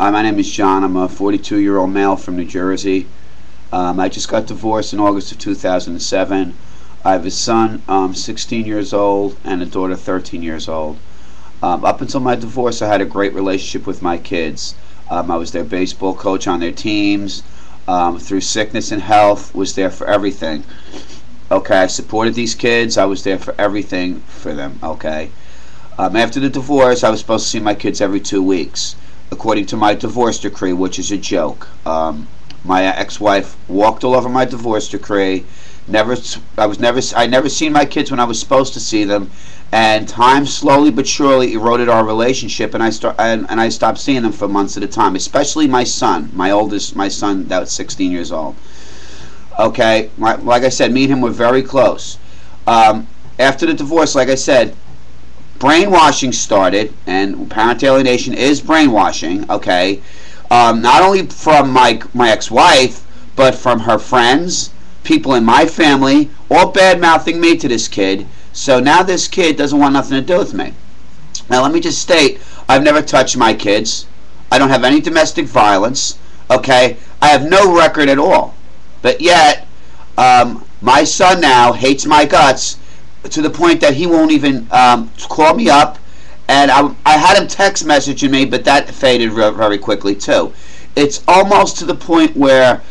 Hi, my name is John. I'm a 42-year-old male from New Jersey. I just got divorced in August of 2007. I have a son, 16 years old, and a daughter, 13 years old. Up until my divorce, I had a great relationship with my kids. I was their baseball coach on their teams. Through sickness and health, was there for everything. Okay, I supported these kids. I was there for everything for them. Okay. After the divorce, I was supposed to see my kids every 2 weeks, according to my divorce decree, which is a joke. My ex-wife walked all over my divorce decree. I never seen my kids when I was supposed to see them, and time slowly but surely eroded our relationship, and I stopped seeing them for months at a time. Especially my son, my son that was 16 years old. Okay, like I said, me and him were very close. After the divorce, like I said, brainwashing started, and parent alienation is brainwashing. Okay, not only from my ex-wife, but from her friends, people in my family, all bad-mouthing me to this kid. So now this kid doesn't want nothing to do with me. Now let me just state, I've never touched my kids. I don't have any domestic violence. Okay, I have no record at all. But yet, my son now hates my guts to the point that he won't even call me up. And I had him text messaging me, but that faded very quickly too. It's almost to the point where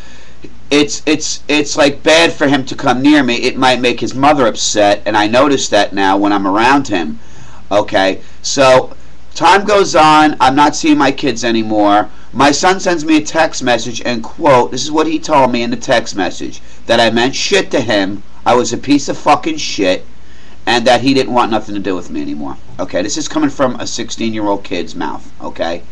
it's like bad for him to come near me. It might make his mother upset, and I notice that now when I'm around him. Okay, so time goes on. I'm not seeing my kids anymore. My son sends me a text message, and quote, this is what he told me in the text message, that I meant shit to him, I was a piece of fucking shit, and that he didn't want nothing to do with me anymore. Okay, this is coming from a 16-year-old kid's mouth. Okay,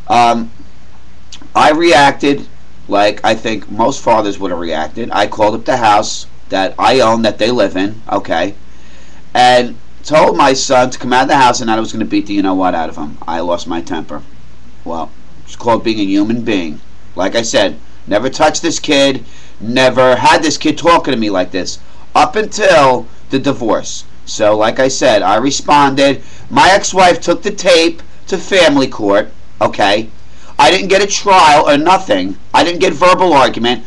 I reacted like I think most fathers would have reacted. I called up the house that I own, that they live in, okay, and told my son to come out of the house, and that I was going to beat the you-know-what out of him. I lost my temper. Well, it's called being a human being. Like I said, never touched this kid, never had this kid talking to me like this, up until the divorce. So, like I said, I responded. My ex-wife took the tape to family court, okay. I didn't get a trial or nothing. I didn't get verbal argument.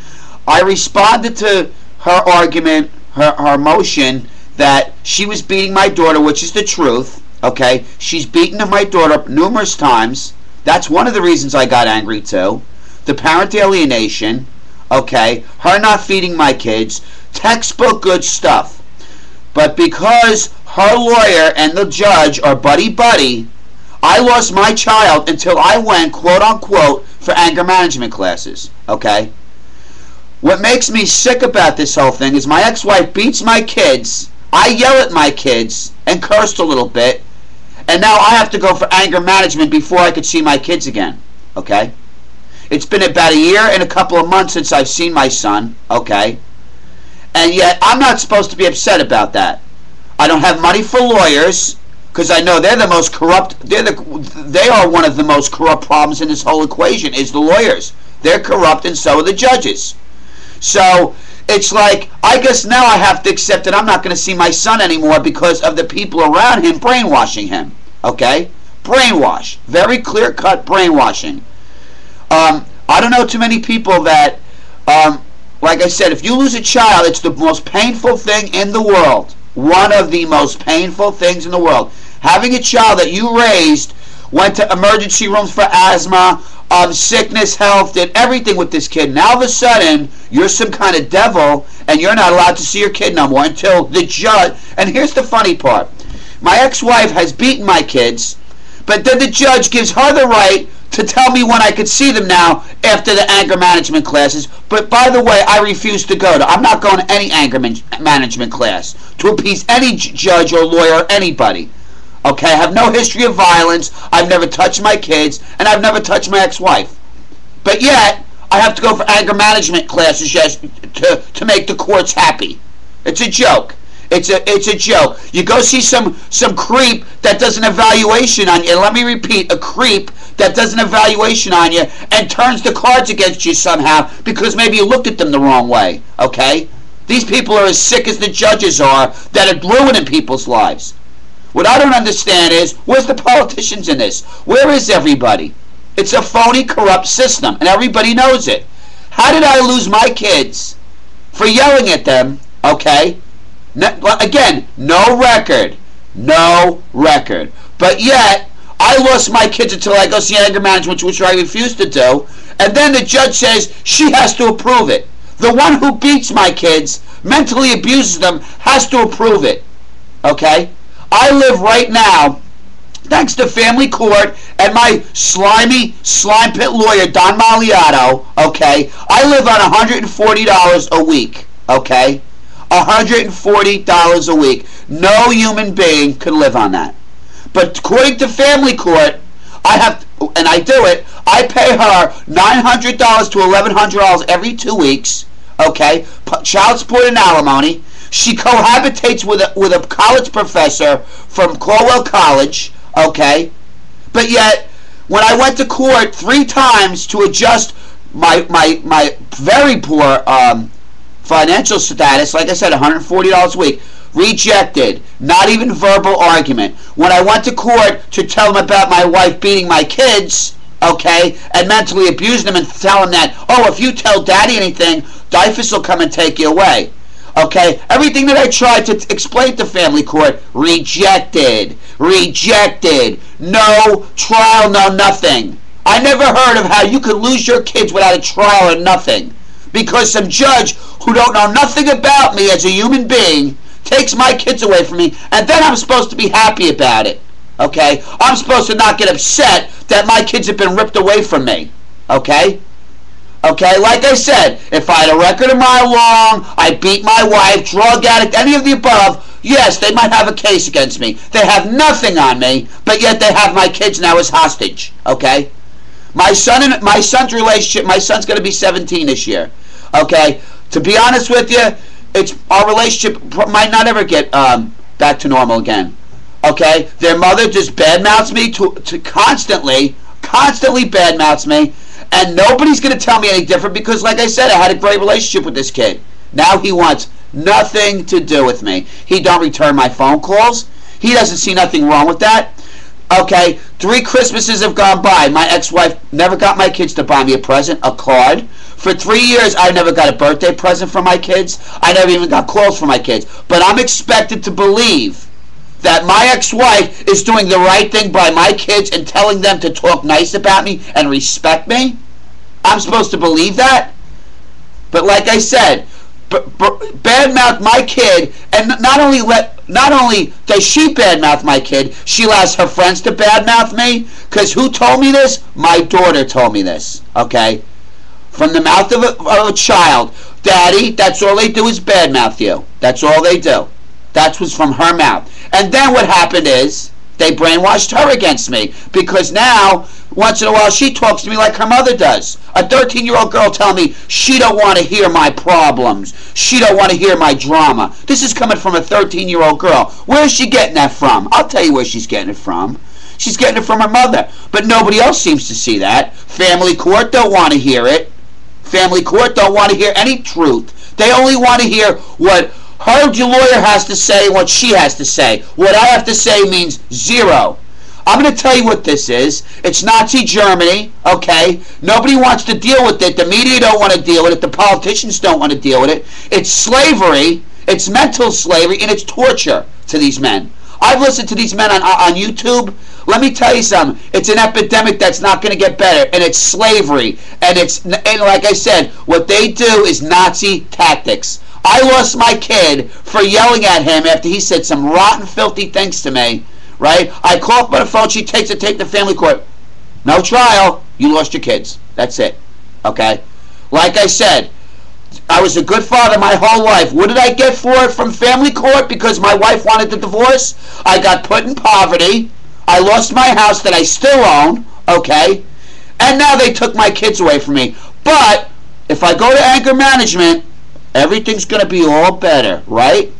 I responded to her argument, her motion, that she was beating my daughter, which is the truth, okay. She's beaten my daughter numerous times. That's one of the reasons I got angry too. The parent alienation, okay. Her not feeding my kids. Textbook good stuff. But because her lawyer and the judge are buddy-buddy, I lost my child until I went, quote-unquote, for anger management classes, okay? What makes me sick about this whole thing is my ex-wife beats my kids, I yell at my kids, and cursed a little bit, and now I have to go for anger management before I could see my kids again, okay? It's been about a year and a couple of months since I've seen my son, okay? And yet, I'm not supposed to be upset about that. I don't have money for lawyers, because I know they're the most corrupt. They are one of the most corrupt problems in this whole equation, is the lawyers. They're corrupt, and so are the judges. So it's like, I guess now I have to accept that I'm not going to see my son anymore because of the people around him brainwashing him. Okay? Brainwash. Very clear-cut brainwashing. I don't know too many people that, like I said, if you lose a child, it's the most painful thing in the world. One of the most painful things in the world. Having a child that you raised, went to emergency rooms for asthma, sickness, health, did everything with this kid. Now all of a sudden, you're some kind of devil, and you're not allowed to see your kid no more until the judge. And here's the funny part. My ex-wife has beaten my kids, but then the judge gives her the right to tell me when I could see them now after the anger management classes. But by the way, I refuse to go to. I'm not going to any anger management class to appease any judge or lawyer or anybody. Okay, I have no history of violence. I've never touched my kids, and I've never touched my ex-wife. But yet, I have to go for anger management classes to make the courts happy. It's a joke. It's a joke. You go see some creep that does an evaluation on you, and let me repeat, a creep that does an evaluation on you and turns the cards against you somehow because maybe you looked at them the wrong way, okay? These people are as sick as the judges are that are ruining people's lives. What I don't understand is, where's the politicians in this? Where is everybody? It's a phony, corrupt system, and everybody knows it. How did I lose my kids? For yelling at them, okay? Again, no record. No record. But yet, I lost my kids until I go see anger management, which I refused to do. And then the judge says she has to approve it. The one who beats my kids, mentally abuses them, has to approve it. Okay? I live right now, thanks to family court and my slimy slime pit lawyer, Don Maliato, okay? I live on $140 a week, okay? $140 a week. No human being could live on that. But according to family court, I have, and I do it, I pay her $900 to $1,100 every 2 weeks, okay? Child support and alimony. She cohabitates with a college professor from Cornell College, okay? But yet, when I went to court 3 times to adjust my very poor financial status, like I said, $140 a week, rejected. Not even verbal argument. When I went to court to tell them about my wife beating my kids, okay, and mentally abusing them and tell them that, oh, if you tell daddy anything, DYFS will come and take you away. Okay, everything that I tried to explain to family court, rejected. Rejected. No trial, no nothing. I never heard of how you could lose your kids without a trial or nothing. Because some judge who don't know nothing about me as a human being takes my kids away from me, and then I'm supposed to be happy about it. Okay? I'm supposed to not get upset that my kids have been ripped away from me. Okay? Okay, like I said, if I had a record a mile long, I beat my wife, drug addict, any of the above, yes, they might have a case against me. They have nothing on me, but yet they have my kids now as hostage. Okay? My son's relationship, my son's going to be 17 this year. Okay? To be honest with you, our relationship might not ever get back to normal again. Okay? Their mother just badmouths me to constantly badmouths me. And nobody's going to tell me any different because, like I said, I had a great relationship with this kid. Now he wants nothing to do with me. He don't return my phone calls. He doesn't see nothing wrong with that. Okay, 3 Christmases have gone by. My ex-wife never got my kids to buy me a present, a card. For 3 years, I never got a birthday present for my kids. I never even got calls for my kids. But I'm expected to believe that my ex-wife is doing the right thing by my kids and telling them to talk nice about me and respect me? I'm supposed to believe that? But like I said, badmouth my kid, and not only does she badmouth my kid, she allows her friends to badmouth me. Because who told me this? My daughter told me this. Okay? From the mouth of a child. Daddy, that's all they do is badmouth you. That's all they do. That was from her mouth. And then what happened is they brainwashed her against me, because now once in a while she talks to me like her mother does. A 13-year-old girl telling me she don't want to hear my problems. She don't want to hear my drama. This is coming from a 13-year-old girl. Where is she getting that from? I'll tell you where she's getting it from. She's getting it from her mother. But nobody else seems to see that. Family court don't want to hear it. Family court don't want to hear any truth. They only want to hear what her lawyer has to say and what she has to say. What I have to say means zero. I'm going to tell you what this is. It's Nazi Germany, okay? Nobody wants to deal with it. The media don't want to deal with it. The politicians don't want to deal with it. It's slavery. It's mental slavery, and it's torture to these men. I've listened to these men on YouTube. Let me tell you something. It's an epidemic that's not going to get better, and it's slavery. And like I said, what they do is Nazi tactics. I lost my kid for yelling at him after he said some rotten, filthy things to me, right? I call up on the phone. She takes the tape to family court. No trial. You lost your kids. That's it. Okay? Like I said, I was a good father my whole life. What did I get for it from family court because my wife wanted the divorce? I got put in poverty. I lost my house that I still own, okay? And now they took my kids away from me. But if I go to anger management, everything's going to be all better, right?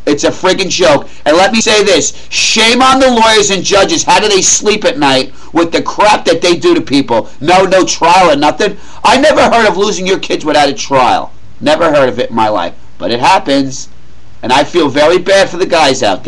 It's a friggin' joke. And let me say this. Shame on the lawyers and judges. How do they sleep at night with the crap that they do to people? No trial or nothing. I never heard of losing your kids without a trial. Never heard of it in my life. But it happens. And I feel very bad for the guys out there.